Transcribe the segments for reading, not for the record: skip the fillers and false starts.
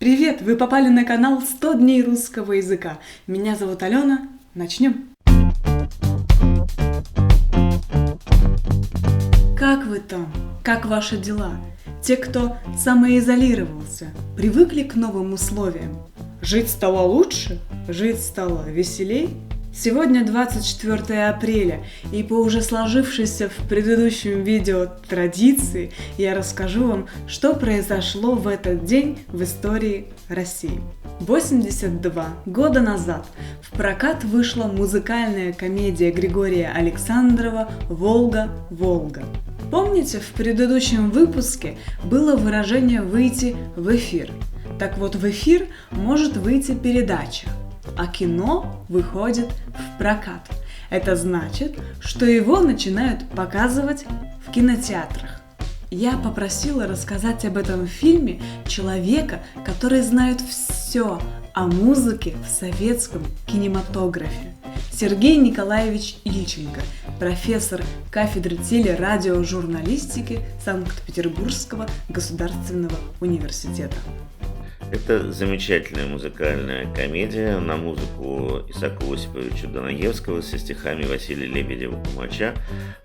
Привет! Вы попали на канал 100 дней русского языка. Меня зовут Алена. Начнем. Как вы там? Как ваши дела? Те, кто самоизолировался, привыкли к новым условиям? Жить стало лучше? Жить стало веселей? Сегодня 24 апреля, и по уже сложившейся в предыдущем видео традиции я расскажу вам, что произошло в этот день в истории России. 82 года назад в прокат вышла музыкальная комедия Григория Александрова «Волга-Волга». Помните, в предыдущем выпуске было выражение «выйти в эфир». Так вот, в эфир может выйти передача, а кино выходит в прокат. Это значит, что его начинают показывать в кинотеатрах. Я попросила рассказать об этом фильме человека, который знает все о музыке в советском кинематографе. Сергей Николаевич Ильченко, профессор кафедры телерадиожурналистики Санкт-Петербургского государственного университета. Это замечательная музыкальная комедия на музыку Исаака Осиповича Данаевского со стихами Василия Лебедева-Толмача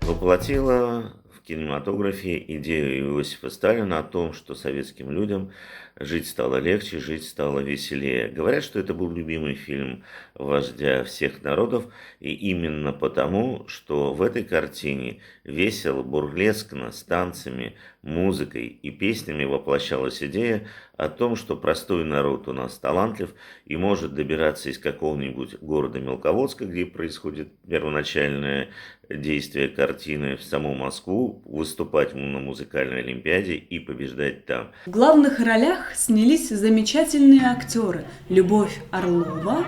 воплотила в кинематографе идею Иосифа Сталина о том, что советским людям жить стало легче, жить стало веселее. Говорят, что это был любимый фильм вождя всех народов, и именно потому, что в этой картине весело, бурлескно, с танцами, музыкой и песнями воплощалась идея о том, что простой народ у нас талантлив и может добираться из какого-нибудь города Мелководска, где происходит первоначальное действие картины, в саму Москву, выступать на музыкальной олимпиаде и побеждать там. В главных ролях снялись замечательные актеры Любовь Орлова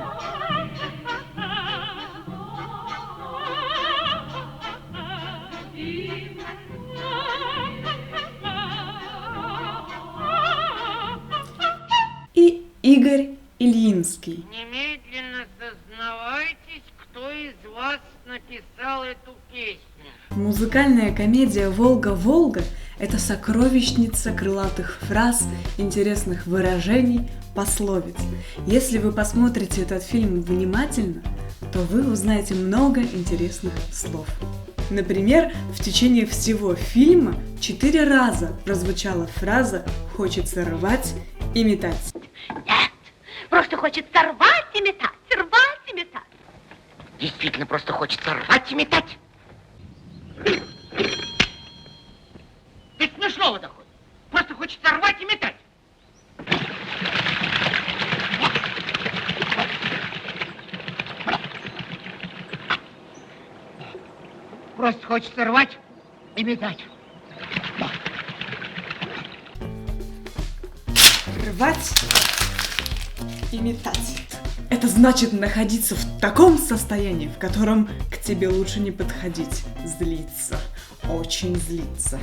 и Игорь Ильинский. Немедленно сознавайтесь, кто из вас написал эту песню. Музыкальная комедия «Волга-Волга» – это сокровищница крылатых фраз, интересных выражений, пословиц. Если вы посмотрите этот фильм внимательно, то вы узнаете много интересных слов. Например, в течение всего фильма 4 раза прозвучала фраза «хочется рвать и метать». Нет, просто хочется рвать и метать, рвать и метать. Действительно, просто хочется рвать и метать. Ведь смешного доходит. Просто хочется рвать и метать. Просто хочется рвать и метать. Рвать и метать. Это значит находиться в таком состоянии, в котором к тебе лучше не подходить. Злиться. Очень злиться.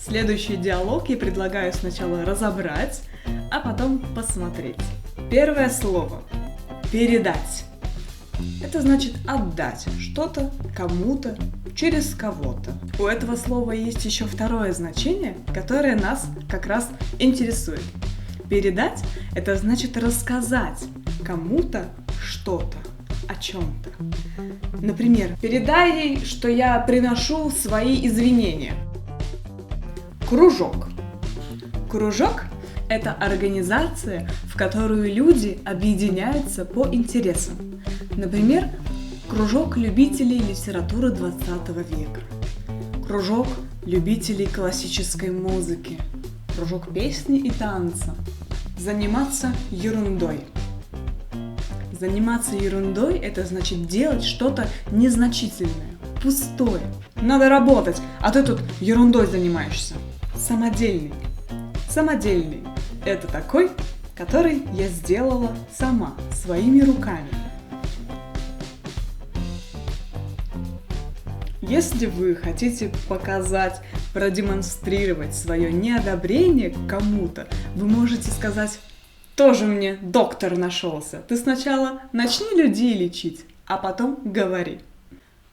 Следующий диалог я предлагаю сначала разобрать, а потом посмотреть. Первое слово. Передать. Это значит отдать что-то кому-то через кого-то. У этого слова есть еще второе значение, которое нас как раз интересует. Передать – это значит рассказать кому-то что-то, о чем-то. Например, передай ей, что я приношу свои извинения. Кружок. Кружок – это организация, в которую люди объединяются по интересам. Например, кружок любителей литературы 20 века, кружок любителей классической музыки, кружок песни и танца. Заниматься ерундой. Заниматься ерундой – это значит делать что-то незначительное, пустое. Надо работать, а ты тут ерундой занимаешься. Самодельный. Самодельный – это такой, который я сделала сама, своими руками. Если вы хотите показать, продемонстрировать свое неодобрение к кому-то, вы можете сказать: «Тоже мне доктор нашелся. Ты сначала начни людей лечить, а потом говори».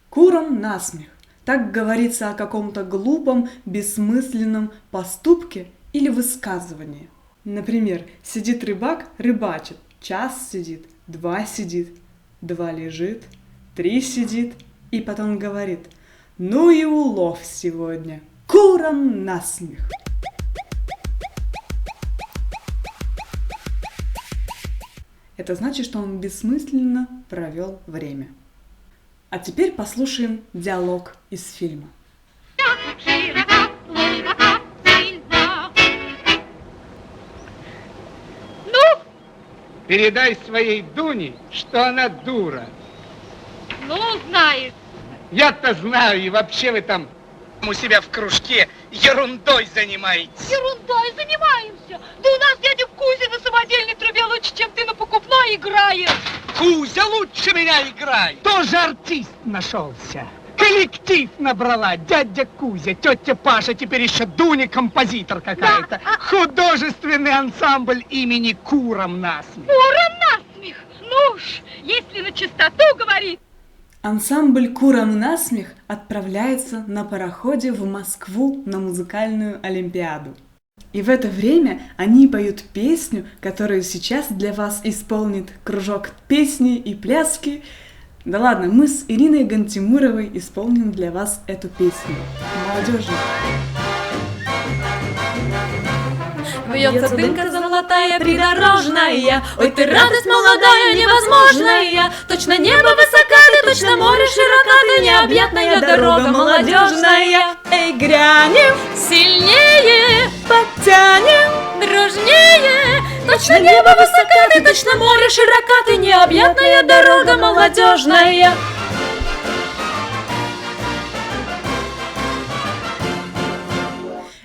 Курам насмех. Так говорится о каком-то глупом, бессмысленном поступке или высказывании. Например, сидит рыбак, рыбачит, час сидит, 2 сидит, 2 лежит, 3 сидит, и потом говорит: ну и улов сегодня, курам насмех. Это значит, что он бессмысленно провел время. А теперь послушаем диалог из фильма. Ну? Передай своей Дуне, что она дура. Ну, знаешь. Я-то знаю, и вообще вы там у себя в кружке ерундой занимаетесь. Ерундой занимаемся. Да у нас дядя Кузя на самодельной трубе лучше, чем ты на покупной играешь. Кузя лучше меня играет. Тоже артист нашелся. Коллектив набрала дядя Кузя, тетя Паша, теперь еще Дуня композитор какая-то. Да. Художественный ансамбль имени Курам насмех. Курам насмех. Ну уж, если на чистоту говорить. Ансамбль «Курам насмех» отправляется на пароходе в Москву на музыкальную олимпиаду. И в это время они поют песню, которую сейчас для вас исполнит кружок песни и пляски. Да ладно, мы с Ириной Гантимуровой исполним для вас эту песню. Молодежи. Вьется дымка золотая придорожная, ой, ты радость молодая, невозможная. Точно небо высока ты, точно море широка ты, необъятная дорога молодежная. Эй, грянем, Сильнее, подтянем, дружнее, точно небо высока ты, точно море широка ты, необъятная дорога молодежная.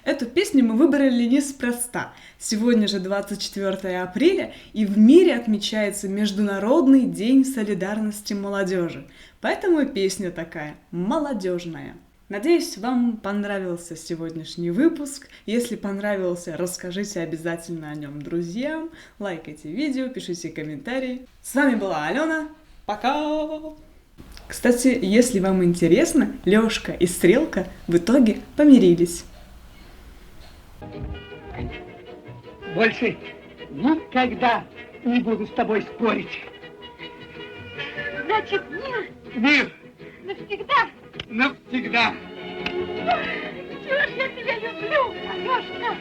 Эту песню мы выбрали неспроста. Сегодня же 24 апреля, и в мире отмечается Международный день солидарности молодежи. Поэтому и песня такая, молодежная. Надеюсь, вам понравился сегодняшний выпуск. Если понравился, расскажите обязательно о нем друзьям, лайкайте видео, пишите комментарии. С вами была Алена. Пока! Кстати, если вам интересно, Лёшка и Стрелка в итоге помирились. Больше никогда не буду с тобой спорить. Значит, мир Мир навсегда. навсегда. Чего ж я тебя люблю, Алёшка?